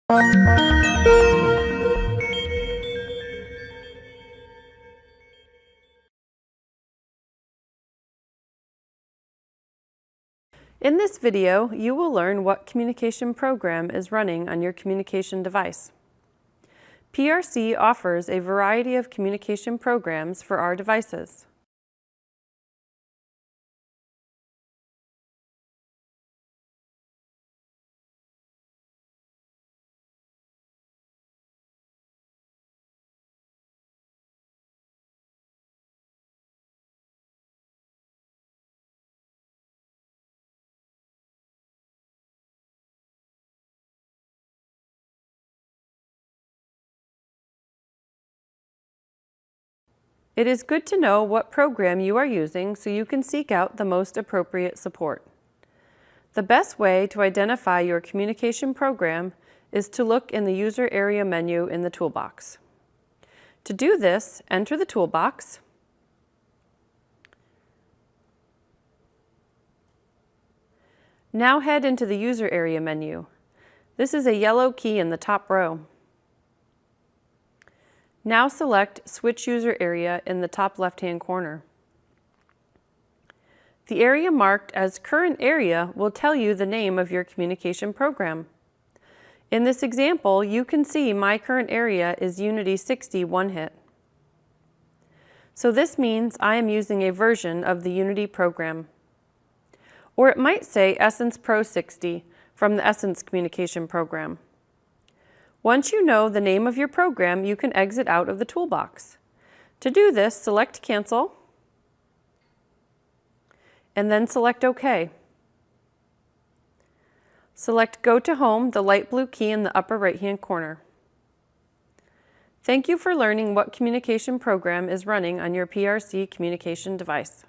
In this video, you will learn what communication program is running on your communication device. PRC offers a variety of communication programs for our devices. It is good to know what program you are using so you can seek out the most appropriate support. The best way to identify your communication program is to look in the User Area menu in the toolbox. To do this, enter the toolbox, now head into the User Area menu. This is a yellow key in the top row. Now select Switch User Area in the top left-hand corner. The area marked as Current Area will tell you the name of your communication program. In this example, you can see my current area is Unity 60 one-hit. So this means I am using a version of the Unity program. Or it might say Essence Pro 60 from the Essence communication program. Once you know the name of your program, you can exit out of the toolbox. To do this, select Cancel, and then select OK. Select Go to Home, the light blue key in the upper right-hand corner. Thank you for learning what communication program is running on your PRC communication device.